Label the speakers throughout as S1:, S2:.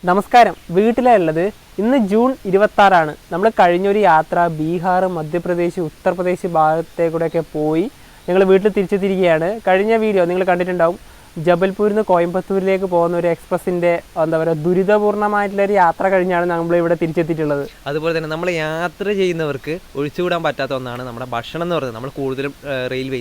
S1: നമസ്കാരം. വീട്ടിലുള്ളത് ഇന്ന് ജൂൺ 26. നമ്മൾ കഴിഞ്ഞൊരു യാത്ര ബീഹാർ, മധ്യപ്രദേശ്, ഉത്തർപ്രദേശ് ഭാഗത്തേക്കൂടെയൊക്കെ പോയി ഞങ്ങൾ വീട്ടിൽ തിരിച്ചെത്തിയിരിക്കുകയാണ്. കഴിഞ്ഞ വീഡിയോ നിങ്ങൾ കണ്ടിട്ടുണ്ടാവും. ജബൽപൂരിൽ നിന്ന് കോയമ്പത്തൂരിലേക്ക് പോകുന്ന ഒരു എക്സ്പ്രസിൻ്റെ എന്താ പറയുക ദുരിതപൂർണ്ണമായിട്ടുള്ളൊരു യാത്ര കഴിഞ്ഞാണ് നമ്മളിവിടെ തിരിച്ചെത്തിയിട്ടുള്ളത്.
S2: അതുപോലെ തന്നെ നമ്മൾ യാത്ര ചെയ്യുന്നവർക്ക് ഒഴിച്ചുകൂടാൻ പറ്റാത്ത ഒന്നാണ് നമ്മുടെ ഭക്ഷണം എന്ന് പറയുന്നത്. നമ്മൾ കൂടുതലും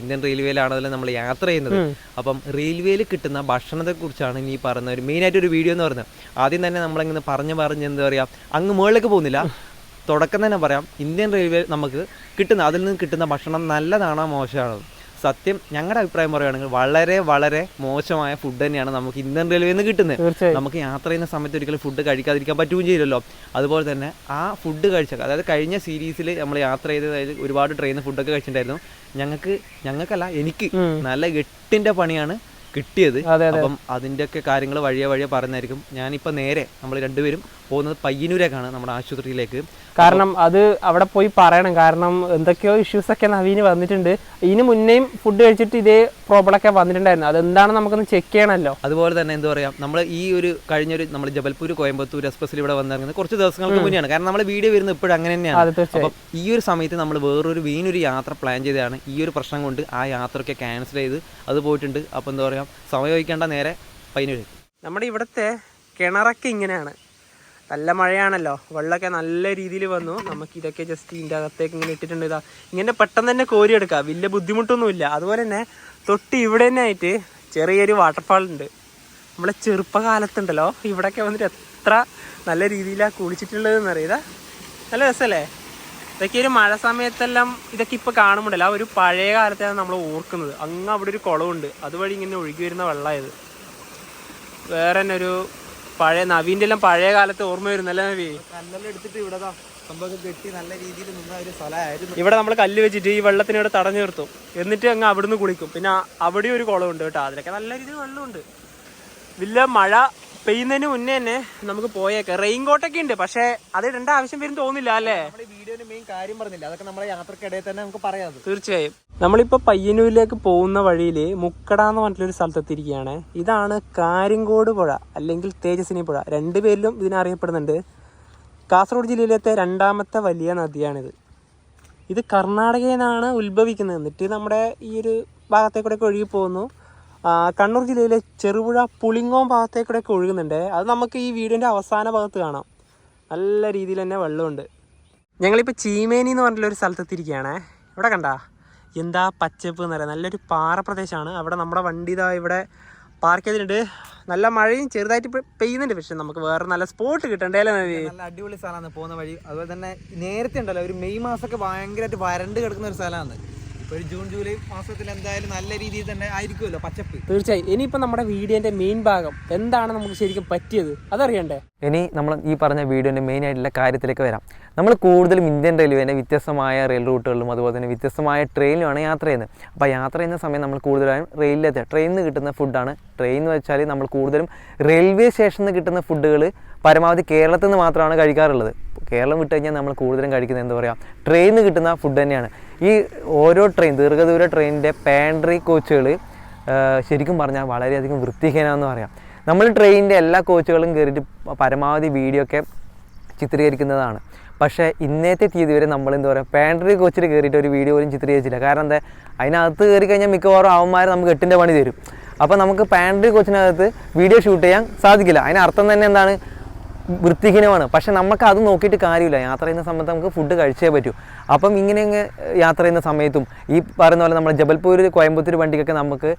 S2: ഇന്ത്യൻ റെയിൽവേയിലാണെങ്കിലും നമ്മൾ യാത്ര ചെയ്യുന്നത്. അപ്പം റെയിൽവേയിൽ കിട്ടുന്ന ഭക്ഷണത്തെക്കുറിച്ചാണ് ഈ പറയുന്ന ഒരു മെയിനായിട്ടൊരു വീഡിയോ എന്ന് പറയുന്നത്. ആദ്യം തന്നെ നമ്മളിങ്ങനെ പറഞ്ഞ് എന്താ പറയുക, അങ്ങ് മുകളിലേക്ക് പോകുന്നില്ല, തുടക്കം തന്നെ പറയാം. ഇന്ത്യൻ റെയിൽവേ നമുക്ക് അതിൽ നിന്ന് കിട്ടുന്ന ഭക്ഷണം നല്ലതാണോ മോശമാണോ? സത്യം ഞങ്ങളുടെ അഭിപ്രായം പറയുകയാണെങ്കിൽ വളരെ വളരെ മോശമായ ഫുഡ് തന്നെയാണ് നമുക്ക് ഇന്ത്യൻ റെയിൽവേയിൽ നിന്ന് കിട്ടുന്നത്. നമുക്ക് യാത്ര ചെയ്യുന്ന സമയത്ത് ഒരിക്കലും ഫുഡ് കഴിക്കാതിരിക്കാൻ പറ്റുകയും ചെയ്യില്ലല്ലോ. അതുപോലെ തന്നെ ആ ഫുഡ് കഴിച്ച, അതായത് കഴിഞ്ഞ സീരീസിൽ നമ്മൾ യാത്ര ചെയ്തതായത് ഒരുപാട് ട്രെയിനിൽ ഫുഡൊക്കെ കഴിച്ചിട്ടുണ്ടായിരുന്നു. ഞങ്ങൾക്കല്ല, എനിക്ക് നല്ല 8ന്റെ പണിയാണ് കിട്ടിയത്. അപ്പം അതിൻ്റെയൊക്കെ കാര്യങ്ങൾ വഴിയെ പറയുന്നതായിരിക്കും. ഞാനിപ്പോൾ നേരെ നമ്മൾ രണ്ടുപേരും പോകുന്നത് പയ്യന്നൂരേക്കാണ്, നമ്മുടെ ആശുപത്രിയിലേക്ക്.
S1: കാരണം അത് അവിടെ പോയി പറയണം. കാരണം എന്തൊക്കെയോ ഇഷ്യൂസൊക്കെ നവീന് വന്നിട്ടുണ്ട്. ഇതിന് മുന്നേയും ഫുഡ് കഴിച്ചിട്ട് ഇതേ പ്രോബ്ലമൊക്കെ വന്നിട്ടുണ്ടായിരുന്നു. അതെന്താണ് നമുക്കൊന്ന് ചെക്ക് ചെയ്യണമല്ലോ.
S2: അതുപോലെ തന്നെ എന്താ പറയുക, നമ്മൾ ഈ ഒരു കഴിഞ്ഞൊരു നമ്മൾ ജബൽപൂർ കോയമ്പത്തൂർ എക്സ്പ്രസ്സിൽ ഇവിടെ വന്നിറങ്ങുന്നത് കുറച്ച് ദിവസങ്ങൾക്ക് മുന്നെയാണ്. കാരണം നമ്മൾ വീഡിയോ വരുന്നത് ഇപ്പോഴും അങ്ങനെ തന്നെയാണ്. അപ്പം ഈ ഒരു സമയത്ത് നമ്മൾ വീണൊരു യാത്ര പ്ലാൻ ചെയ്തതാണ്. ഈ ഒരു പ്രശ്നം കൊണ്ട് ആ യാത്രയൊക്കെ ക്യാൻസൽ ചെയ്ത് അത് പോയിട്ടുണ്ട്. അപ്പോൾ എന്താ പറയുക, സമയം വഹിക്കേണ്ട നേരെ പയ്യന്നൂർ.
S1: നമ്മുടെ ഇവിടുത്തെ കിണറൊക്കെ ഇങ്ങനെയാണ്. നല്ല മഴയാണല്ലോ, വെള്ളമൊക്കെ നല്ല രീതിയിൽ വന്നു. നമുക്ക് ഇതൊക്കെ ജസ്റ്റ് ഇതിൻ്റെ അകത്തേക്ക് ഇങ്ങനെ ഇട്ടിട്ടുണ്ട്. ഇതാ ഇങ്ങനെ പെട്ടെന്ന് തന്നെ കോരിയെടുക്കാം, വലിയ ബുദ്ധിമുട്ടൊന്നുമില്ല. അതുപോലെ തന്നെ തൊട്ട് ഇവിടെ തന്നെ ആയിട്ട് ചെറിയൊരു വാട്ടർഫാൾ ഉണ്ട്. നമ്മളെ ചെറുപ്പകാലത്തുണ്ടല്ലോ ഇവിടെയൊക്കെ വന്നിട്ട് എത്ര നല്ല രീതിയിലാണ് കുളിച്ചിട്ടുള്ളതെന്ന് അറിയാം. നല്ല രസമല്ലേ? ഇതൊക്കെ ഒരു മഴ സമയത്തെല്ലാം ഇതൊക്കെ ഇപ്പോൾ കാണുമ്പോഴല്ല, ഒരു പഴയ കാലത്താണ് നമ്മൾ ഓർക്കുന്നത്. അങ്ങ് അവിടെ ഒരു കുളമുണ്ട്, അതുവഴി ഇങ്ങനെ ഒഴുകി വരുന്ന വെള്ളമായത്. വേറെ തന്നെ ഒരു പഴയ നവീൻ്റെ എല്ലാം പഴയ കാലത്ത് ഓർമ്മ വരുന്നല്ലേ നവീ?
S2: കല്ലെല്ലാം എടുത്തിട്ട് ഇവിടെ സംഭവം കെട്ടി നല്ല രീതിയിൽ നിന്ന ഒരു സ്ഥലമായിരുന്നു.
S1: ഇവിടെ നമ്മൾ കല്ല് വെച്ചിട്ട് ഈ വെള്ളത്തിനിവിടെ തടഞ്ഞു നിർത്തും, എന്നിട്ട് അങ്ങ് അവിടുന്ന് കുളിക്കും. പിന്നെ അവിടെ ഒരു കുളമുണ്ട് കേട്ടോ, അതിലൊക്കെ നല്ല രീതിയിൽ വെള്ളമുണ്ട്. വലിയ മഴ പെയ്യുന്നതിന് മുന്നേ തന്നെ നമുക്ക് പോയേക്കാം. റെയിൻ കോട്ടൊക്കെ ഉണ്ട്, പക്ഷെ അത് ഇടേണ്ട ആവശ്യം വരും തോന്നില്ല അല്ലേ?
S2: വീഡിയോയുടെ മെയിൻ കാര്യം പറഞ്ഞില്ല, അതൊക്കെ നമ്മളെ യാത്രക്കിടയിൽ തന്നെ നമുക്ക് പറയാം.
S1: തീർച്ചയായും. നമ്മളിപ്പോൾ പയ്യന്നൂരിലേക്ക് പോകുന്ന വഴിയിൽ മുക്കട എന്ന് പറഞ്ഞിട്ടൊരു സ്ഥലത്തെത്തിയിരിക്കുകയാണ്. ഇതാണ് കാര്യങ്കോട് പുഴ അല്ലെങ്കിൽ തേജസ്വിനി പുഴ, രണ്ടുപേരിലും ഇതിനറിയപ്പെടുന്നുണ്ട്. കാസർഗോഡ് ജില്ലയിലത്തെ 2ാമത്തെ വലിയ നദിയാണിത്. ഇത് കർണാടകയിൽ നിന്നാണ് ഉത്ഭവിക്കുന്നത്. എന്നിട്ട് നമ്മുടെ ഈ ഒരു ഭാഗത്തേക്കൂടെയൊക്കെ ഒഴുകി പോകുന്നു. കണ്ണൂർ ജില്ലയിലെ ചെറുപുഴ പുളിങ്ങോം ഭാഗത്തേക്കൂടെയൊക്കെ ഒഴുകുന്നുണ്ട്. അത് നമുക്ക് ഈ വീടിൻ്റെ അവസാന ഭാഗത്ത് കാണാം. നല്ല രീതിയിൽ തന്നെ വെള്ളമുണ്ട്. ഞങ്ങളിപ്പോൾ ചീമേനി എന്ന് പറഞ്ഞിട്ടുള്ളൊരു സ്ഥലത്തെത്തിയിരിക്കുകയാണേ. ഇവിടെ കണ്ടാ എന്താ പച്ചപ്പ് എന്ന് പറയാം. നല്ലൊരു പാറ പ്രദേശമാണ്. അവിടെ നമ്മുടെ വണ്ടി ഇതാ ഇവിടെ പാർക്ക് ചെയ്തിട്ടുണ്ട്. നല്ല മഴയും ചെറുതായിട്ട് പെയ്യുന്നുണ്ട്. പക്ഷെ നമുക്ക് വേറെ നല്ല സ്പോട്ട് കിട്ടണ്ടേ?
S2: നല്ല അടിപൊളി സ്ഥലമാണ് പോകുന്ന വഴി. അതുപോലെ തന്നെ നേരത്തെ ഉണ്ടല്ലോ ഒരു മെയ് മാസമൊക്കെ ഭയങ്കരമായിട്ട് വരണ്ട് കിടക്കുന്ന ഒരു സ്ഥലമാണ്. ഒരു ജൂൺ ജൂലൈ മാസത്തിൽ എന്തായാലും നല്ല രീതിയിൽ തന്നെ ആയിരിക്കുമല്ലോ പച്ചപ്പ്.
S1: തീർച്ചയായും. ഇനിയിപ്പോൾ നമ്മുടെ വീഡിയോൻ്റെ മെയിൻ ഭാഗം എന്താണ് നമുക്ക് ശരിക്കും പറ്റിയത് അതറിയണ്ടേ?
S2: ഇനി നമ്മൾ ഈ പറഞ്ഞ വീഡിയോൻ്റെ മെയിൻ ആയിട്ടുള്ള കാര്യത്തിലേക്ക് വരാം. നമ്മൾ കൂടുതലും ഇന്ത്യൻ റെയിൽവേൻ്റെ വ്യത്യസ്തമായ റെയിൽ റൂട്ടുകളിലും അതുപോലെ തന്നെ വ്യത്യസ്തമായ ട്രെയിനിലുമാണ് യാത്ര ചെയ്യുന്നത്. അപ്പോൾ യാത്ര ചെയ്യുന്ന സമയം നമ്മൾ കൂടുതലായും ട്രെയിനിൽ നിന്ന് കിട്ടുന്ന ഫുഡാണ്. ട്രെയിൻ എന്ന് വെച്ചാൽ നമ്മൾ കൂടുതലും റെയിൽവേ സ്റ്റേഷനിൽ നിന്ന് കിട്ടുന്ന ഫുഡുകൾ പരമാവധി കേരളത്തിൽ നിന്ന് മാത്രമാണ് കഴിക്കാറുള്ളത്. കേരളം വിട്ട് കഴിഞ്ഞാൽ നമ്മൾ കൂടുതലും കഴിക്കുന്നത് എന്താ പറയുക, ട്രെയിനിൽ നിന്ന് കിട്ടുന്ന ഫുഡ് തന്നെയാണ്. ഈ ഓരോ ദീർഘദൂര ട്രെയിനിൻ്റെ പാൻട്രി കോച്ചുകൾ ശരിക്കും പറഞ്ഞാൽ വളരെയധികം വൃത്തിഹീനമെന്ന് പറയാം. നമ്മൾ ട്രെയിനിൻ്റെ എല്ലാ കോച്ചുകളും കയറിയിട്ട് പരമാവധി വീഡിയോ ഒക്കെ ചിത്രീകരിക്കുന്നതാണ്. പക്ഷേ ഇന്നത്തെ തീയതി വരെ നമ്മൾ എന്താ പറയുക, പാൻട്രി കോച്ചിൽ കയറിയിട്ട് ഒരു വീഡിയോ പോലും ചിത്രീകരിച്ചില്ല. കാരണം എന്താ, അതിനകത്ത് കയറി കഴിഞ്ഞാൽ മിക്കവാറും അവന്മാർ നമുക്ക് 8ന്റെ പണി തരും. അപ്പോൾ നമുക്ക് പാൻട്രി കോച്ചിനകത്ത് വീഡിയോ ഷൂട്ട് ചെയ്യാൻ സാധിക്കില്ല. അതിനർത്ഥം തന്നെ എന്താണ്, വൃത്തിഹീനമാണ്. പക്ഷെ നമുക്ക് അത് നോക്കിയിട്ട് കാര്യമില്ല. യാത്ര ചെയ്യുന്ന സമയത്ത് നമുക്ക് ഫുഡ് കഴിച്ചേ പറ്റൂ. അപ്പം ഇങ്ങനെ യാത്ര ചെയ്യുന്ന സമയത്തും ഈ പറയുന്ന പോലെ നമ്മൾ ജബൽപൂർ കോയമ്പത്തൂർ വണ്ടിക്കൊക്കെ നമുക്ക്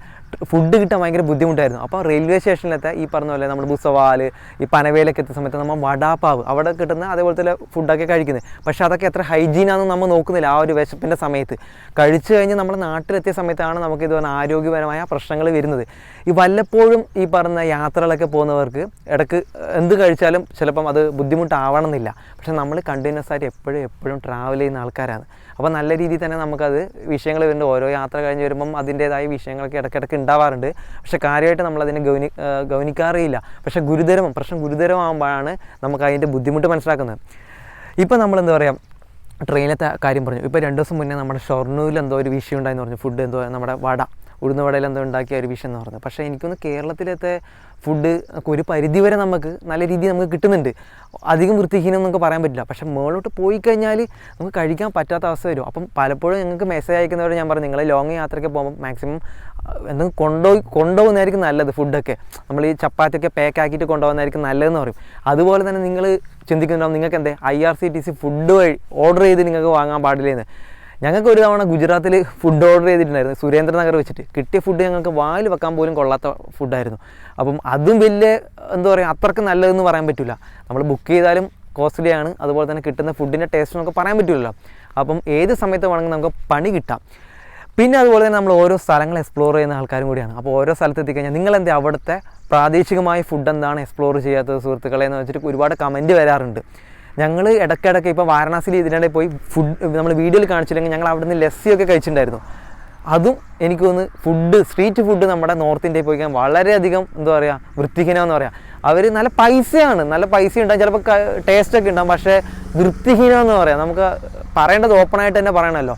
S2: ഫുഡ് കിട്ടാൻ ഭയങ്കര ബുദ്ധിമുട്ടായിരുന്നു. അപ്പോൾ റെയിൽവേ സ്റ്റേഷനിലെത്താൻ ഈ പറഞ്ഞ പോലെ നമ്മൾ ബുസവാൽ ഈ പനവേലൊക്കെ എത്തുന്ന സമയത്ത് നമ്മൾ വടാപ്പാവ് അവിടെ കിട്ടുന്ന അതേപോലത്തെ ഫുഡൊക്കെ കഴിക്കുന്നത്. പക്ഷേ അതൊക്കെ എത്ര ഹൈജീനാണെന്ന് നമ്മൾ നോക്കുന്നില്ല. ആ ഒരു വിശപ്പിൻ്റെ സമയത്ത് കഴിച്ചു കഴിഞ്ഞ് നമ്മൾ നാട്ടിലെത്തിയ സമയത്താണ് നമുക്ക് ഇതുപോലെ ആരോഗ്യപരമായ പ്രശ്നങ്ങൾ വരുന്നത്. ഈ വല്ലപ്പോഴും ഈ പറഞ്ഞ യാത്രകളൊക്കെ പോകുന്നവർക്ക് ഇടയ്ക്ക് എന്ത് കഴിച്ചാലും ചിലപ്പം അത് ബുദ്ധിമുട്ടാവണമെന്നില്ല. പക്ഷെ നമ്മൾ കണ്ടിന്യൂസ് ആയിട്ട് എപ്പോഴും ട്രാവൽ ചെയ്യുന്ന ആൾക്കാരാണ്. അപ്പോൾ നല്ല രീതിയിൽ തന്നെ നമുക്കത് വിഷയങ്ങൾ വരുന്നുണ്ട്. ഓരോ യാത്ര കഴിഞ്ഞ് വരുമ്പം അതിൻ്റേതായ വിഷയങ്ങളൊക്കെ ഇടയ്ക്കിടയ്ക്ക് ഉണ്ടാവാറുണ്ട്. പക്ഷെ കാര്യമായിട്ട് നമ്മളതിനെ ഗൗനിക്കാറില്ല. പക്ഷേ പ്രശ്നം ഗുരുതരമാകുമ്പോഴാണ് നമുക്ക് അതിൻ്റെ ബുദ്ധിമുട്ട് മനസ്സിലാക്കുന്നത്. ഇപ്പോൾ നമ്മളെന്താ പറയുക, ട്രെയിനിലത്തെ കാര്യം പറഞ്ഞു. ഇപ്പോൾ 2 ദിവസം മുന്നേ നമ്മുടെ ഷൊർണൂരിൽ എന്തോ ഒരു വിഷയം ഉണ്ടായെന്ന് പറഞ്ഞു. ഫുഡ് എന്തോ നമ്മുടെ ഉഴുന്നുവടയിൽ എന്തോ ഉണ്ടാക്കിയ ഒരു വിഷം എന്ന് പറഞ്ഞത്. പക്ഷേ എനിക്കൊന്ന് കേരളത്തിലത്തെ ഫുഡ് ഒരു പരിധിവരെ നമുക്ക് നല്ല രീതിയിൽ നമുക്ക് കിട്ടുന്നുണ്ട്. അധികം വൃത്തിഹീനം എന്നൊക്കെ പറയാൻ പറ്റില്ല. പക്ഷേ മുകളിലോട്ട് പോയി കഴിഞ്ഞാൽ നമുക്ക് കഴിക്കാൻ പറ്റാത്ത അവസ്ഥ വരും. അപ്പം പലപ്പോഴും ഞങ്ങൾക്ക് മെസ്സേജ് അയക്കുന്നവരെ ഞാൻ പറഞ്ഞു, നിങ്ങൾ ലോങ് യാത്രയ്ക്ക് പോകുമ്പോൾ മാക്സിമം എന്തെങ്കിലും കൊണ്ടുപോകുന്നതായിരിക്കും നല്ലത്. ഫുഡൊക്കെ നമ്മൾ ഈ ചപ്പാത്തിയൊക്കെ പാക്ക് ആക്കിയിട്ട് കൊണ്ടുപോകുന്നതായിരിക്കും നല്ലതെന്ന് പറയും. അതുപോലെ തന്നെ നിങ്ങൾ ചിന്തിക്കുന്നുണ്ടാവും, നിങ്ങൾക്ക് എന്തേ IRCTC ഫുഡ് വഴി ഓർഡർ ചെയ്ത് നിങ്ങൾക്ക് വാങ്ങാൻ പാടില്ലെന്ന്. ഞങ്ങൾക്ക് ഒരു തവണ ഗുജറാത്തിൽ ഫുഡ് ഓർഡർ ചെയ്തിട്ടുണ്ടായിരുന്നു, സുരേന്ദ്രനഗർ വെച്ചിട്ട്. കിട്ടിയ ഫുഡ് ഞങ്ങൾക്ക് വായിൽ വെക്കാൻ പോലും കൊള്ളാത്ത ഫുഡായിരുന്നു. അപ്പം അതും വലിയ എന്താ പറയുക, അത്രയ്ക്ക് നല്ലതെന്ന് പറയാൻ പറ്റില്ല. നമ്മൾ ബുക്ക് ചെയ്താലും കോസ്റ്റ്ലി ആണ്, അതുപോലെ തന്നെ കിട്ടുന്ന ഫുഡിൻ്റെ ടേസ്റ്റ് നമുക്ക് പറയാൻ പറ്റില്ലല്ലോ. അപ്പം ഏത് സമയത്ത് വേണമെങ്കിൽ നമുക്ക് പണി കിട്ടാം. പിന്നെ അതുപോലെ തന്നെ നമ്മൾ ഓരോ സ്ഥലങ്ങൾ എക്സ്പ്ലോർ ചെയ്യുന്ന ആൾക്കാരും കൂടിയാണ്. അപ്പോൾ ഓരോ സ്ഥലത്ത് എത്തിക്കഴിഞ്ഞാൽ നിങ്ങളെന്താ അവിടുത്തെ പ്രാദേശികമായ ഫുഡ് എന്താണ് എക്സ്പ്ലോർ ചെയ്യാത്തത് സുഹൃത്തുക്കളെ എന്ന് വെച്ചിട്ട് ഒരുപാട് കമൻറ്റ് വരാറുണ്ട്. ഞങ്ങൾ ഇടയ്ക്കിടയ്ക്ക് ഇപ്പോൾ വാരണാസിയിൽ ഇതിനിടെ പോയി ഫുഡ് നമ്മൾ വീഡിയോയിൽ കാണിച്ചില്ലെങ്കിൽ ഞങ്ങൾ അവിടെ നിന്ന് ലസ്സിയൊക്കെ കഴിച്ചിട്ടുണ്ടായിരുന്നു. അതും എനിക്ക് തോന്നുന്നു സ്ട്രീറ്റ് ഫുഡ് നമ്മുടെ നോർത്ത് ഇന്ത്യയിൽ പോയി കഴിഞ്ഞാൽ വളരെയധികം എന്താ പറയുക വൃത്തിഹീനമെന്ന് പറയാം. അവർ നല്ല പൈസ ഉണ്ടാകും, ചിലപ്പോൾ ടേസ്റ്റൊക്കെ ഉണ്ടാകും, പക്ഷേ വൃത്തിഹീനമെന്ന് പറയാം. നമുക്ക് പറയേണ്ടത് ഓപ്പണായിട്ട് തന്നെ പറയണമല്ലോ.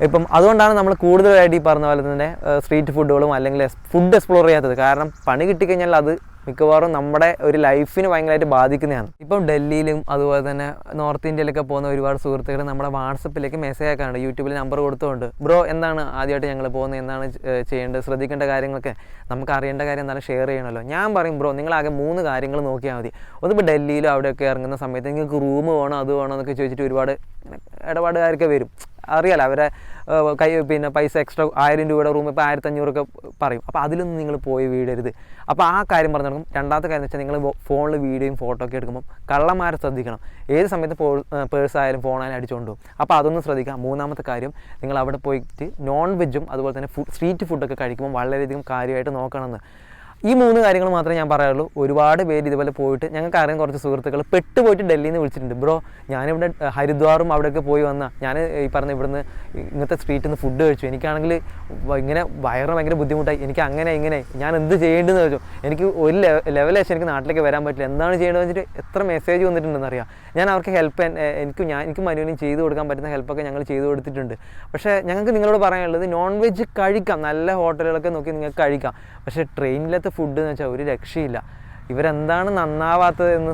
S2: ഇപ്പം അതുകൊണ്ടാണ് നമ്മൾ കൂടുതലായിട്ട് ഈ പറഞ്ഞ പോലെ തന്നെ സ്ട്രീറ്റ് ഫുഡുകളും അല്ലെങ്കിൽ ഫുഡ് എക്സ്പ്ലോർ ചെയ്യാത്തത്. കാരണം പണി കിട്ടിക്കഴിഞ്ഞാൽ അത് മിക്കവാറും നമ്മുടെ ഒരു ലൈഫിന് ഭയങ്കരമായിട്ട് ബാധിക്കുന്നതാണ്. ഇപ്പം ഡൽഹിയിലും അതുപോലെ തന്നെ നോർത്ത് ഇന്ത്യയിലൊക്കെ പോകുന്ന ഒരുപാട് സുഹൃത്തുക്കൾ നമ്മുടെ വാട്സപ്പിലേക്ക് മെസ്സേജ് ആക്കാറുണ്ട്. യൂട്യൂബിൽ നമ്പർ കൊടുത്തുകൊണ്ട്, ബ്രോ എന്താണ് ആദ്യമായിട്ട് ഞങ്ങൾ പോകുന്നത്, എന്താണ് ചെയ്യേണ്ടത്, ശ്രദ്ധിക്കേണ്ട കാര്യങ്ങളൊക്കെ നമുക്ക് അറിയേണ്ട കാര്യം എന്താണ് ഷെയർ ചെയ്യണമല്ലോ. ഞാൻ പറയും, ബ്രോ നിങ്ങളാകെ 3 കാര്യങ്ങൾ നോക്കിയാൽ മതി. ഒന്നിപ്പോൾ ഡൽഹിയിലും അവിടെയൊക്കെ ഇറങ്ങുന്ന സമയത്ത് നിങ്ങൾക്ക് റൂം വേണോ അത് വേണോ എന്നൊക്കെ ചോദിച്ചിട്ട് ഒരുപാട് ഇടപാടുകാരൊക്കെ വരും. അറിയാലോ, അവരെ പൈസ എക്സ്ട്രാ 1000 രൂപയുടെ റൂം ഇപ്പോൾ 1500 പറയും. അപ്പോൾ അതിലൊന്നും നിങ്ങൾ പോയി വീടരുത്. അപ്പോൾ ആ കാര്യം പറഞ്ഞു തുടങ്ങും. രണ്ടാമത്തെ കാര്യം എന്ന് വെച്ചാൽ നിങ്ങൾ ഫോണിൽ വീഡിയോയും ഫോട്ടോ ഒക്കെ എടുക്കുമ്പോൾ കള്ളന്മാരെ ശ്രദ്ധിക്കണം. ഏത് സമയത്ത് പേഴ്സായാലും ഫോണായാലും അടിച്ചുകൊണ്ട് പോകും. അപ്പോൾ അതൊന്നും ശ്രദ്ധിക്കാം. മൂന്നാമത്തെ കാര്യം, നിങ്ങൾ അവിടെ പോയിട്ട് നോൺ വെജും അതുപോലെ തന്നെ സ്ട്രീറ്റ് ഫുഡൊക്കെ കഴിക്കുമ്പോൾ വളരെയധികം കാര്യമായിട്ട് നോക്കണമെന്ന്. ഈ 3 കാര്യങ്ങൾ മാത്രമേ ഞാൻ പറയാറുള്ളൂ. ഒരുപാട് പേര് ഇതുപോലെ പോയിട്ട് ഞങ്ങൾക്ക് അറിയാൻ കുറച്ച് സുഹൃത്തുക്കൾ പെട്ടുപോയിട്ട് ഡൽഹിയിൽ നിന്ന് വിളിച്ചിട്ടുണ്ട്. ബ്രോ ഞാനിവിടെ ഹരിദ്വാറും അവിടെയൊക്കെ പോയി വന്നാൽ ഞാൻ ഈ പറഞ്ഞ ഇവിടുന്ന് ഇങ്ങനത്തെ സ്ട്രീറ്റിൽ നിന്ന് ഫുഡ് കഴിച്ചു, എനിക്കാണെങ്കിൽ ഇങ്ങനെ വയറ് ഭയങ്കര ബുദ്ധിമുട്ടായി, എനിക്ക് അങ്ങനെ ഇങ്ങനെ ഞാൻ എന്ത് ചെയ്യേണ്ടതെന്ന് ചോദിച്ചു. എനിക്ക് ഒരു ലെവലേശം എനിക്ക് നാട്ടിലേക്ക് വരാൻ പറ്റില്ല, എന്താണ് ചെയ്യേണ്ടതെന്ന് വെച്ചിട്ട് എത്ര മെസ്സേജ് വന്നിട്ടുണ്ടെന്ന് അറിയാം. ഞാൻ അവർക്ക് ഹെൽപ്പ് എനിക്ക് മനുവിനും ചെയ്തു കൊടുക്കാൻ പറ്റുന്ന ഹെൽപ്പൊക്കെ ഞങ്ങൾ ചെയ്തു കൊടുത്തിട്ടുണ്ട്. പക്ഷേ ഞങ്ങൾക്ക് നിങ്ങളോട് പറയാനുള്ളത്, നോൺ വെജ് കഴിക്കാം, നല്ല ഹോട്ടലുകളൊക്കെ നോക്കി നിങ്ങൾക്ക് കഴിക്കാം. പക്ഷേ ട്രെയിനിലത്തെ ഫുഡ് എന്ന് വെച്ചാൽ ഒരു രക്ഷയില്ല. ഇവരെന്താണ് നന്നാവാത്തതെന്ന്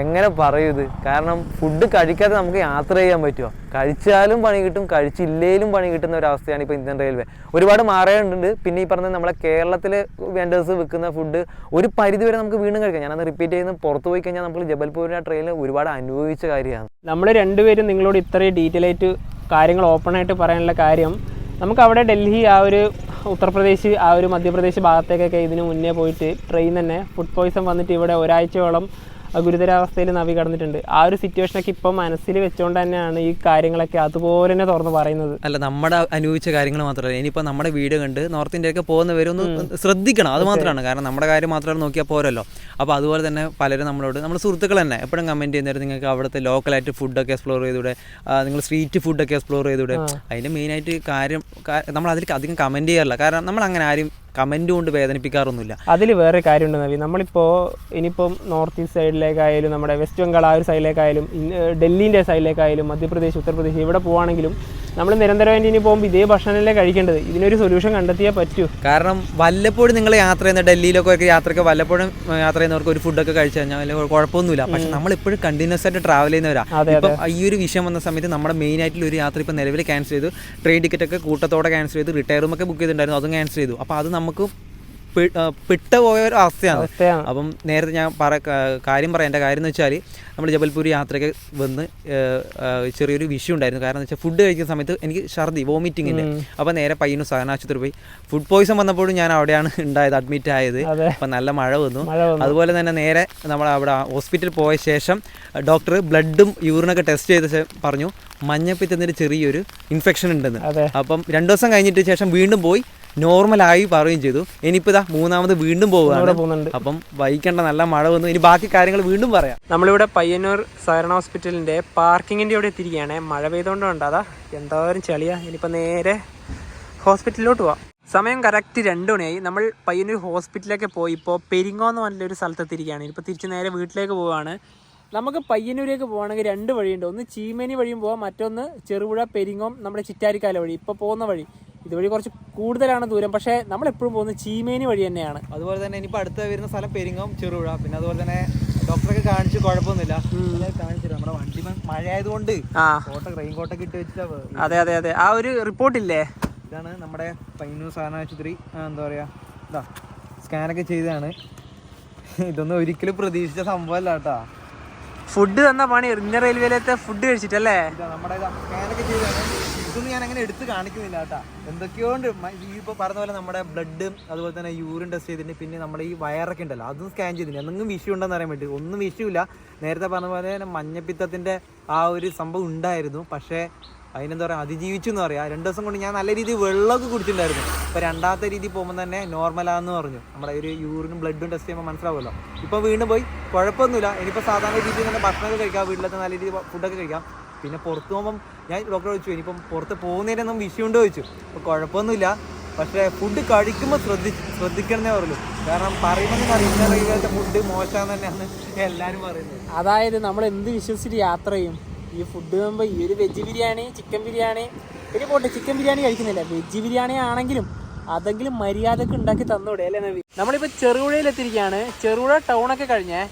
S2: എങ്ങനെ പറയും ഇത്? കാരണം ഫുഡ് കഴിക്കാതെ നമുക്ക് യാത്ര ചെയ്യാൻ പറ്റുമോ? കഴിച്ചാലും പണി കിട്ടും, കഴിച്ചില്ലേലും പണി കിട്ടുന്ന ഒരവസ്ഥയാണ് ഇപ്പോൾ ഇന്ത്യൻ റെയിൽവേ. ഒരുപാട് മാറേണ്ടതുണ്ട്. പിന്നെ ഈ പറഞ്ഞ നമ്മളെ കേരളത്തിലെ വെൻഡേഴ്സ് വിൽക്കുന്ന ഫുഡ് ഒരു പരിധി വരെ നമുക്ക് വീണ്ടും കഴിക്കാം. ഞാനത് റിപ്പീറ്റ് ചെയ്യുന്നത്, പുറത്ത് പോയി കഴിഞ്ഞാൽ നമ്മൾ ജബൽപൂരിലെ ട്രെയിനിൽ ഒരുപാട് അനുഭവിച്ച കാര്യമാണ്.
S1: നമ്മൾ രണ്ടുപേരും നിങ്ങളോട് ഇത്രയും ഡീറ്റെയിൽ ആയിട്ട് കാര്യങ്ങൾ ഓപ്പണായിട്ട് പറയാനുള്ള കാര്യം, നമുക്ക് അവിടെ ഡൽഹി ആ ഒരു ഉത്തർപ്രദേശ് ആ ഒരു മധ്യപ്രദേശ് ഭാഗത്തേക്കൊക്കെ ഇതിന് മുന്നേ പോയിട്ട് ട്രെയിൻ തന്നെ ഫുഡ് പോയ്സൺ വന്നിട്ട് ഇവിടെ ഒരാഴ്ചയോളം ഗുരുതരാവസ്ഥയിൽ നവി കടന്നിട്ടുണ്ട്. ആ ഒരു സിറ്റുവേഷനൊക്കെ ഇപ്പം മനസ്സിൽ വെച്ചുകൊണ്ട് തന്നെയാണ് ഈ കാര്യങ്ങളൊക്കെ അതുപോലെ തന്നെ തുറന്ന് പറയുന്നത്.
S3: അല്ല, നമ്മുടെ അനുഭവിച്ച കാര്യങ്ങൾ മാത്രമല്ല, ഇനിയിപ്പോൾ നമ്മുടെ വീഡിയോ കണ്ട് നോർത്ത് ഇന്ത്യയൊക്കെ പോകുന്നവരൊന്ന് ശ്രദ്ധിക്കണം, അത് മാത്രമാണ്. കാരണം നമ്മുടെ കാര്യം മാത്രം നോക്കിയാൽ പോരല്ലോ. അപ്പോൾ അതുപോലെ തന്നെ പലരും നമ്മുടെ സുഹൃത്തുക്കൾ തന്നെ എപ്പോഴും കമൻറ്റ് ചെയ്യുന്നവർ, നിങ്ങൾക്ക് അവിടുത്തെ ലോക്കലായിട്ട് ഫുഡൊക്കെ എക്സ്പ്ലോർ ചെയ്തൂടെ, നിങ്ങൾ സ്ട്രീറ്റ് ഫുഡൊക്കെ എക്സ്പ്ലോർ ചെയ്തൂടെ. അതിൻ്റെ മെയിനായിട്ട് കാര്യം നമ്മൾ അതിൽ അധികം കമൻറ്റ് ചെയ്യാറില്ല. കാരണം നമ്മൾ അങ്ങനെ ആരും കമൻറ്റ് കൊണ്ട് വേദനിപ്പിക്കാറൊന്നുമില്ല.
S1: അതിൽ വേറെ കാര്യമുണ്ട് നവി, നമ്മളിപ്പോൾ ഇനിയിപ്പം നോർത്ത് ഈസ്റ്റ് സൈഡിലേക്കായാലും നമ്മുടെ വെസ്റ്റ് ബംഗാൾ ആ ഒരു സൈഡിലേക്കായാലും ഡൽഹിൻ്റെ സൈഡിലേക്കായാലും മധ്യപ്രദേശ് ഉത്തർപ്രദേശ് ഇവിടെ പോവുകയാണെങ്കിലും നമ്മൾ നിരന്തരമായിട്ട് ഇനി പോകുമ്പോൾ ഇതേ ഭക്ഷണമല്ലേ കഴിക്കേണ്ടത്. ഇതിനൊരു സൊല്യൂഷൻ കണ്ടെത്തിയേ പറ്റൂ.
S3: കാരണം വല്ലപ്പോഴും നിങ്ങൾ യാത്ര ചെയ്യുന്ന ഡൽഹിയിലൊക്കെ യാത്രയ്ക്ക് വല്ലപ്പോഴും യാത്ര ചെയ്യുന്നവർക്ക് ഒരു ഫുഡൊക്കെ കഴിച്ചു കഴിഞ്ഞാൽ കുഴപ്പമൊന്നുമില്ല. പക്ഷെ നമ്മളെപ്പോഴും കണ്ടിന്യൂസ് ആയിട്ട് ട്രാവൽ ചെയ്യുന്നവരാണ്. ഇപ്പം ഈ ഒരു വിഷയം വന്ന സമയത്ത് നമ്മുടെ മെയിൻ ആയിട്ടുള്ള ഒരു യാത്ര ഇപ്പം നിലവിൽ ക്യാൻസൽ ചെയ്തു. ട്രെയിൻ ടിക്കറ്റൊക്കെ കൂട്ടത്തോടെ ക്യാൻസൽ ചെയ്തു. റിട്ടയർ റൂമൊക്കെ ബുക്ക് ചെയ്തിട്ടുണ്ടായിരുന്നു, അതും ക്യാൻസൽ ചെയ്തു. അപ്പോൾ അത് നമുക്ക് പെട്ടുപോയ ഒരു അവസ്ഥയാണ്. അപ്പം നേരത്തെ ഞാൻ കാര്യം പറയാം. എൻ്റെ കാര്യം എന്ന് വെച്ചാൽ നമ്മൾ ജബൽപൂർ യാത്രയ്ക്ക് വന്ന് ചെറിയൊരു വിഷയം ഉണ്ടായിരുന്നു. കാരണം എന്ന് വെച്ചാൽ ഫുഡ് കഴിക്കുന്ന സമയത്ത് എനിക്ക് ഛർദി, വോമിറ്റിങ്ങിൻ്റെ. അപ്പോൾ നേരെ പയ്യന്നൂർ സഹന ആശുപത്രി പോയി. ഫുഡ് പോയ്സൺ വന്നപ്പോഴും ഞാൻ അവിടെയാണ് ഉണ്ടായത്, അഡ്മിറ്റ് ആയത്. അപ്പം നല്ല മഴ വന്നു. അതുപോലെ തന്നെ നേരെ നമ്മൾ അവിടെ ഹോസ്പിറ്റലിൽ പോയ ശേഷം ഡോക്ടർ ബ്ലഡും യൂറിനൊക്കെ ടെസ്റ്റ് ചെയ്ത പറഞ്ഞു മഞ്ഞപ്പിത്തത്തിൻ്റെ ചെറിയൊരു ഇൻഫെക്ഷൻ ഉണ്ടെന്ന്. അപ്പം 2 ദിവസം കഴിഞ്ഞിട്ട് ശേഷം വീണ്ടും പോയി നോർമലായി പറയുകയും ചെയ്തു. ഇനിയിപ്പോൾ ഇതാ 3ാമത് വീണ്ടും പോകുന്നുണ്ട്. അപ്പം വൈകേണ്ട, നല്ല മഴ വന്നു. ഇനി ബാക്കി കാര്യങ്ങൾ വീണ്ടും പറയാം.
S1: നമ്മളിവിടെ പയ്യന്നൂർ സഹകരണ ഹോസ്പിറ്റലിൻ്റെ പാർക്കിങ്ങിൻ്റെ ഇവിടെ എത്തിയിരിക്കുകയാണ്. മഴ പെയ്തുകൊണ്ടുണ്ട്, അതാ എന്തോരം ചളിയാ. ഇനിയിപ്പോൾ നേരെ ഹോസ്പിറ്റലിലോട്ട് പോവാം. സമയം കറക്റ്റ് 2 മണിയായി. നമ്മൾ പയ്യന്നൂർ ഹോസ്പിറ്റലിലേക്ക് പോയി ഇപ്പോൾ പെരിങ്ങോ എന്ന് പറഞ്ഞൊരു സ്ഥലത്തെത്തിയിരിക്കുകയാണ്. ഇപ്പോൾ തിരിച്ച് നേരെ വീട്ടിലേക്ക് പോവുകയാണ്. നമുക്ക് പയ്യന്നൂരേക്ക് പോകണമെങ്കിൽ 2 വഴിയുണ്ട്. ഒന്ന് ചീമേനി വഴിയും പോവാം, മറ്റൊന്ന് ചെറുപുഴ പെരിങ്ങോം നമ്മുടെ ചിറ്റാരിക്കാല വഴി ഇപ്പോൾ പോകുന്ന വഴി. ഇതുവഴി കുറച്ച് കൂടുതലാണ് ദൂരം, പക്ഷേ നമ്മളെപ്പോഴും പോകുന്നത് ചീമേനി വഴി തന്നെയാണ്.
S3: അതുപോലെ തന്നെ ഇനിയിപ്പോൾ അടുത്ത് വരുന്ന സ്ഥലം പെരിങ്ങോം ചെറുപുഴ. പിന്നെ അതുപോലെ തന്നെ ഡോക്ടറൊക്കെ കാണിച്ചു, കുഴപ്പമൊന്നുമില്ല, കാണിച്ചിട്ട് നമ്മുടെ വണ്ടി മഴ ആയതുകൊണ്ട് റെയിൻ കോട്ടൊക്കെ ഇട്ട് വെച്ചിട്ടാ.
S1: അതെ അതെ അതെ, ആ ഒരു റിപ്പോർട്ടില്ലേ,
S3: ഇതാണ് നമ്മുടെ പയ്യന്നൂർ സാധാരണ ആശുപത്രി. എന്താ പറയുക, ഇതാ സ്കാനൊക്കെ ചെയ്തതാണ്. ഇതൊന്നും ഒരിക്കലും പ്രതീക്ഷിച്ച സംഭവമല്ല കേട്ടോ.
S1: ഫുഡ് തന്ന പണി ഇന്ത്യൻ റെയിൽവേയിലത്തെ ഫുഡ് കഴിച്ചിട്ടല്ലേ.
S3: നമ്മുടെ സ്കാനൊക്കെ ചെയ്തതാണ്. ഇതൊന്നും ഞാൻ അങ്ങനെ എടുത്ത് കാണിക്കുന്നില്ല കേട്ടോ. എന്തൊക്കെയോണ്ട് ഈ ഇപ്പോൾ പറഞ്ഞ പോലെ നമ്മുടെ ബ്ലഡ്, അതുപോലെ തന്നെ യൂറിൻ ടെസ്റ്റ് ചെയ്തിട്ട്, പിന്നെ നമ്മുടെ ഈ വയറൊക്കെ ഉണ്ടല്ലോ അതും സ്കാൻ ചെയ്തിട്ടുണ്ട്. എന്തെങ്കിലും വിഷയം ഉണ്ടെന്ന് അറിയാൻ വേണ്ടി. ഒന്നും വിഷയമില്ല. നേരത്തെ പറഞ്ഞ പോലെ തന്നെ മഞ്ഞപ്പിത്തത്തിൻ്റെ ആ ഒരു സംഭവം ഉണ്ടായിരുന്നു, പക്ഷേ അതിനെന്താ പറയുക, അതിജീവിച്ചു എന്ന് പറയാം. 2 ദിവസം കൊണ്ട് ഞാൻ നല്ല രീതിയിൽ വെള്ളമൊക്കെ കുടിച്ചിട്ടുണ്ടായിരുന്നു. ഇപ്പോൾ 2ാമത്തെ രീതി പോകുമ്പോൾ തന്നെ നോർമലാന്ന് പറഞ്ഞു. നമ്മുടെ ഒരു യൂറിനും ബ്ലഡും ടെസ്റ്റ് ചെയ്യുമ്പോൾ മനസ്സിലാവുമല്ലോ. ഇപ്പോൾ വീണ്ടും പോയി, കുഴപ്പമൊന്നുമില്ല. ഇനിയിപ്പോൾ സാധാരണ രീതിയിൽ തന്നെ ഭക്ഷണമൊക്കെ കഴിക്കാം, വീട്ടിലത്തെ നല്ല രീതിയിൽ ഫുഡൊക്കെ കഴിക്കാം. പിന്നെ പുറത്ത് പോകുമ്പം ഞാൻ ഡോക്ടറെ ചോദിച്ചു, ഇനിയിപ്പം പുറത്ത് പോകുന്നതിനൊന്നും വിഷയമുണ്ടോ ചോദിച്ചു. അപ്പോൾ കുഴപ്പമൊന്നുമില്ല, പക്ഷേ ഫുഡ് കഴിക്കുമ്പോൾ ശ്രദ്ധിക്കണമെന്നേ പറഞ്ഞു. കാരണം പറയുമ്പോൾ അറിയുന്ന റെയിൽവേത്തെ ഫുഡ് മോശമാണെന്ന് തന്നെയാണ് എല്ലാവരും പറയുന്നത്.
S1: അതായത് നമ്മൾ എന്ത് വിശ്വസിച്ചിട്ട് യാത്ര ചെയ്യും? ഈ ഫുഡ് ആകുമ്പോൾ ഈ ഒരു വെജ് ബിരിയാണി, ചിക്കൻ ബിരിയാണി, പിന്നെ പോട്ടെ ചിക്കൻ ബിരിയാണി കഴിക്കുന്നില്ല, വെജ് ബിരിയാണി ആണെങ്കിലും അതെങ്കിലും മര്യാദക്ക് ഉണ്ടാക്കി തന്നൂടെ അല്ലേ നവി? നമ്മളിപ്പോൾ ചെറുപുഴയിൽ എത്തിയിരിക്കുകയാണ്. ചെറുപുഴ ടൗണൊക്കെ കഴിഞ്ഞേ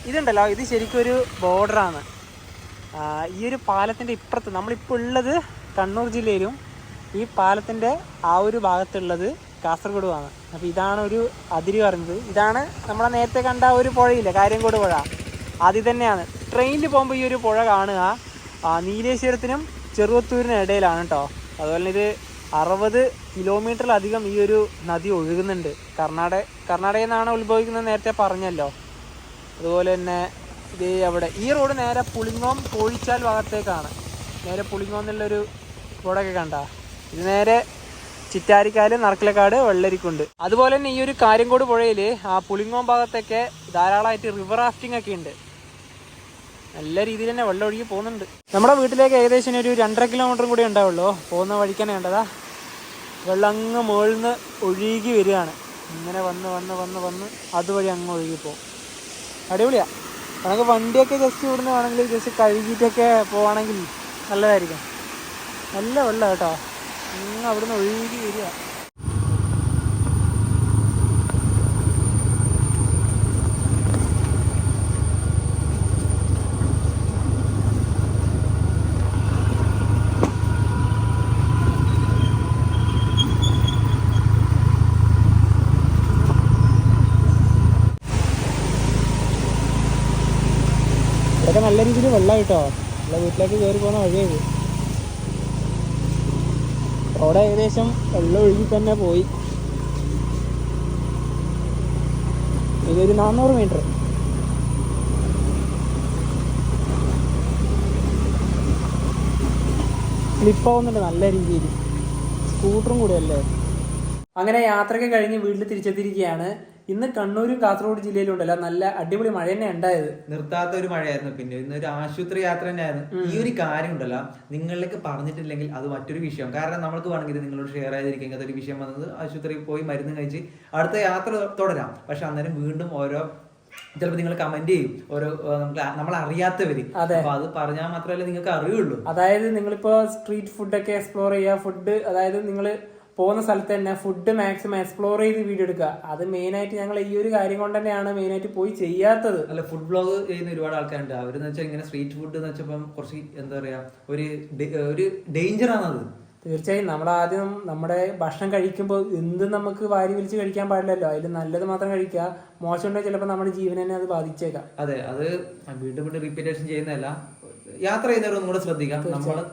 S1: ഇതുണ്ടല്ലോ, ഇത് ശരിക്കും ഒരു ബോർഡറാണ്. ഈ ഒരു പാലത്തിൻ്റെ ഇപ്പുറത്ത് നമ്മളിപ്പോൾ ഉള്ളത് കണ്ണൂർ ജില്ലയിലും, ഈ പാലത്തിൻ്റെ ആ ഒരു ഭാഗത്തുള്ളത് കാസർഗോഡുമാണ്. അപ്പോൾ ഇതാണ് ഒരു അതിര് പറഞ്ഞത്. ഇതാണ് നമ്മളെ നേരത്തെ കണ്ട ഒരു പുഴയില്ലേ, കാര്യംകോട് പുഴ, അത് തന്നെയാണ്. ട്രെയിനിൽ പോകുമ്പോൾ ഈ ഒരു പുഴ കാണുക നീലേശ്വരത്തിനും ചെറുവത്തൂരിനും ഇടയിലാണ് കേട്ടോ. അതുപോലെ തന്നെ ഇത് 60 കിലോമീറ്ററിലധികം ഈ ഒരു നദി ഒഴുകുന്നുണ്ട്. കർണാടകയിൽ നിന്നാണ് ഉത്ഭവിക്കുന്നത്, നേരത്തെ പറഞ്ഞല്ലോ. അതുപോലെ തന്നെ ഇത് അവിടെ ഈ റോഡ് നേരെ പുളിങ്ങോം കോഴിച്ചാൽ ഭാഗത്തേക്കാണ്. നേരെ പുളിങ്ങോം എന്നുള്ളൊരു റോഡൊക്കെ കണ്ട, ഇത് നേരെ ചിറ്റാരിക്കാല്, നർക്കലക്കാട്, വെള്ളരിക്കുണ്ട്. അതുപോലെ തന്നെ ഈ ഒരു കാര്യംകോട് പുഴയിൽ ആ പുളിങ്ങോം ഭാഗത്തൊക്കെ ധാരാളമായിട്ട് റിവർ റാഫ്റ്റിംഗ് ഒക്കെ ഉണ്ട്. നല്ല രീതിയിൽ തന്നെ വെള്ളം ഒഴുകി പോകുന്നുണ്ട്. നമ്മുടെ വീട്ടിലേക്ക് ഏകദേശം ഒരു 2.5 കിലോമീറ്ററും കൂടി ഉണ്ടാവുള്ളൂ. പോകുന്ന വഴിക്കന്നെ കണ്ടതാ വെള്ളം അങ്ങ് മുകളിൽ നിന്ന് ഒഴുകി വരികയാണ്. ഇങ്ങനെ വന്ന് അതുവഴി അങ്ങ് ഒഴുകിപ്പോവും. അടിപൊളിയാണ്. നമുക്ക് വണ്ടിയൊക്കെ ജസ്റ്റ് ഇവിടുന്ന് വേണമെങ്കിൽ ജസ്റ്റ് കഴുകിയിട്ടൊക്കെ പോവാണെങ്കിൽ നല്ലതായിരിക്കും. നല്ല വെള്ളം കേട്ടോ, അങ്ങ് അവിടുന്ന് ഒഴുകി വരിക. ഇതൊക്കെ നല്ല രീതിയിൽ വെള്ളം കിട്ടോ. നല്ല വീട്ടിലേക്ക് കയറി പോകുന്ന വഴിയത്. അവിടെ ഏകദേശം വെള്ളം ഒഴുകി തന്നെ പോയി. ഇതൊരു 400 മീറ്റർ. സ്ലിപ്പാവുന്നുണ്ട് നല്ല രീതിയിൽ, സ്കൂട്ടറും കൂടെ അല്ലേ. അങ്ങനെ യാത്രയൊക്കെ കഴിഞ്ഞ് വീട്ടിൽ തിരിച്ചെത്തിയിരിക്കുകയാണ്. ഇന്ന് കണ്ണൂരും കാസർഗോഡ് ജില്ലയിലും ഉണ്ടല്ലോ നല്ല അടിപൊളി മഴ തന്നെ ഉണ്ടായത്.
S3: നിർത്താത്ത ഒരു മഴയായിരുന്നു. പിന്നെ ഇന്നൊരു ആശുപത്രി യാത്ര തന്നെയായിരുന്നു. ഈ ഒരു കാര്യം ഉണ്ടല്ലോ, നിങ്ങളിലേക്ക് പറഞ്ഞിട്ടില്ലെങ്കിൽ അത് മറ്റൊരു വിഷയം. കാരണം നമ്മൾക്ക് വേണമെങ്കിൽ നിങ്ങളോട് ഷെയർ ചെയ്തിരിക്കും ഇങ്ങനത്തെ ഒരു വിഷയം വന്നത്. ആശുപത്രിയിൽ പോയി മരുന്ന് കഴിച്ച് അടുത്ത യാത്ര തുടരാം. പക്ഷെ അന്നേരം വീണ്ടും ഓരോ ചിലപ്പോൾ നിങ്ങൾ കമന്റ് ചെയ്യും, ഓരോ നമ്മൾ അറിയാത്തവര്. അപ്പൊ അത് പറഞ്ഞാൽ മാത്രമല്ല നിങ്ങൾക്ക് അറിയുള്ളൂ.
S1: അതായത് നിങ്ങളിപ്പോ സ്ട്രീറ്റ് ഫുഡൊക്കെ എക്സ്പ്ലോർ ചെയ്യുക, ഫുഡ് അതായത് നിങ്ങൾ പോകുന്ന സ്ഥലത്ത് തന്നെ ഫുഡ് മാക്സിമം എക്സ്പ്ലോർ ചെയ്ത് വീഡിയോ എടുക്കുക. അത് മെയിനായിട്ട് ഞങ്ങൾ ഈ ഒരു കാര്യം കൊണ്ട് തന്നെയാണ് മെയിനായിട്ട് പോയി ചെയ്യാത്തത്.
S3: അല്ല, ഫുഡ് ബ്ലോഗ് ചെയ്യുന്ന ഒരുപാട് ആൾക്കാരുണ്ട്. അവരെന്ന് വെച്ചാൽ ഇങ്ങനെ സ്ട്രീറ്റ് ഫുഡ് എന്ന് വെച്ചപ്പം കുറച്ച് എന്താ പറയാ, ഒരു ഡേഞ്ചർ ആണത്.
S1: തീർച്ചയായും നമ്മൾ ആദ്യം നമ്മുടെ ഭക്ഷണം കഴിക്കുമ്പോൾ എന്തും നമുക്ക് വാരി വലിച്ച് കഴിക്കാൻ പാടില്ലല്ലോ. അതിൽ നല്ലത് മാത്രം കഴിക്കുക, മോശം ഉണ്ടെങ്കിൽ ചിലപ്പോൾ നമ്മുടെ ജീവനെ അത് ബാധിച്ചേക്കാം.
S3: അതെ, അത് വീണ്ടും റിപ്പീറ്റേഷൻ ചെയ്യുന്നതല്ല. യാത്ര ചെയ്യുന്നവരൊന്നും കൂടെ ശ്രദ്ധിക്കാം.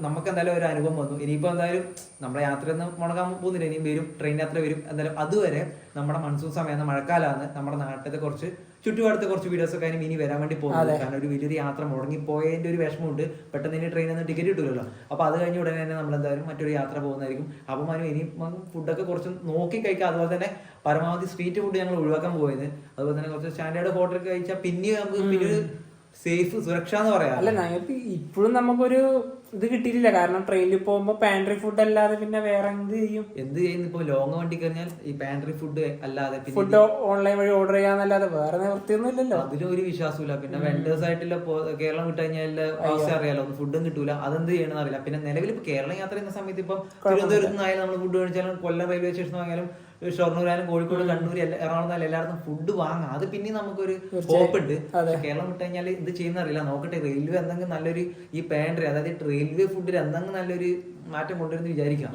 S3: നമുക്ക് എന്തായാലും ഒരു അനുഭവം വന്നു. ഇനിയിപ്പോൾ എന്തായാലും നമ്മുടെ യാത്രയൊന്നും മുടങ്ങാൻ പോകുന്നില്ല. ഇനിയും വരും, ട്രെയിൻ യാത്ര വരും. എന്തായാലും അതുവരെ നമ്മുടെ മൺസൂൺ സമയമാണ്, മഴക്കാലമാണ്. നമ്മുടെ നാട്ടിലത്തെ കുറച്ച് ചുറ്റുപാടത്തെ കുറച്ച് വീഡിയോസ് ഒക്കെ അതിന് ഇനി വരാൻ വേണ്ടി പോകുന്നത്. കാരണം ഒരു വലിയൊരു യാത്ര മുടങ്ങിപ്പോയതിന്റെ ഒരു വിഷമമുണ്ട്. പെട്ടെന്ന് ഇനി ട്രെയിനിൽ നിന്ന് ടിക്കറ്റ് കിട്ടുമല്ലോ. അപ്പൊ അത് കഴിഞ്ഞ ഉടനെ തന്നെ നമ്മൾ എന്തായാലും മറ്റൊരു യാത്ര പോകുന്നതായിരിക്കും. അപ്പം ഇനി ഫുഡൊക്കെ കുറച്ച് നോക്കി കഴിക്കാം. അതുപോലെ തന്നെ പരമാവധി സ്ട്രീറ്റ് ഫുഡ് ഞങ്ങൾ ഒഴിവാക്കാൻ പോയത്. അതുപോലെ തന്നെ കുറച്ച് സ്റ്റാൻഡേർഡ് ഹോട്ടൽ കഴിച്ചാൽ പിന്നെ നമുക്ക് പിന്നെ ഒരു സേഫ് സുരക്ഷ എന്ന് പറയാം.
S1: അല്ല ഞങ്ങൾക്ക് ഇപ്പോഴും നമുക്കൊരു ഇത് കിട്ടിയിട്ടില്ല. കാരണം ട്രെയിനിൽ പോകുമ്പോ പാൻട്രി ഫുഡ് അല്ലാതെ പിന്നെ വേറെ എന്ത്
S3: ചെയ്യുന്നു? ഇപ്പൊ ലോങ് വണ്ടി കഴിഞ്ഞാൽ ഈ പാൻട്രി ഫുഡ് അല്ലാതെ
S1: ഫുഡ് ഓൺലൈൻ വഴി ഓർഡർ ചെയ്യാന്നല്ലാതെ വേറെ നിവൃത്തിയൊന്നും ഇല്ലല്ലോ.
S3: അതിലും ഒരു വിശ്വാസമില്ല. പിന്നെ വെണ്ടേഴ്സ് ആയിട്ടുള്ള കേരളം വിട്ട് കഴിഞ്ഞാൽ അവസ്ഥ അറിയാലോ, ഫുഡും കിട്ടൂല, അതെന്ത് ചെയ്യണമെന്ന് അറിയില്ല. പിന്നെ നിലവിൽ ഇപ്പൊ കേരളം യാത്ര ചെയ്യുന്ന സമയത്ത് ഇപ്പൊ തിരുവനന്തപുരത്ത് നിന്നായാലും നമ്മൾ ഫുഡ് കഴിച്ചാലും കൊല്ലം റെയിൽവേ സ്റ്റേഷൻ ആയാലും ഷൊർണൂരായാലും കോഴിക്കോട് കണ്ണൂർ എറണാകുളം എല്ലായിടത്തും ഫുഡ് വാങ്ങാം. അത് പിന്നെ നമുക്കൊരു ഹോപ്പ് ഉണ്ട്. കേരളം വിട്ട് കഴിഞ്ഞാൽ ഇത് ചെയ്യുന്ന അറിയില്ല. നോക്കട്ടെ, റെയിൽവേ എന്തെങ്കിലും നല്ലൊരു ഈ പാൻട്രി അതായത് റെയിൽവേ ഫുഡിൽ എന്തെങ്കിലും നല്ലൊരു മാറ്റം കൊണ്ടുവരുന്ന വിചാരിക്കാം.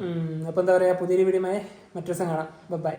S1: അപ്പൊ എന്താ പറയാ, പുതിയൊരു വീഡിയോ മറ്റൊരു ദിവസം കാണാം. ബൈ.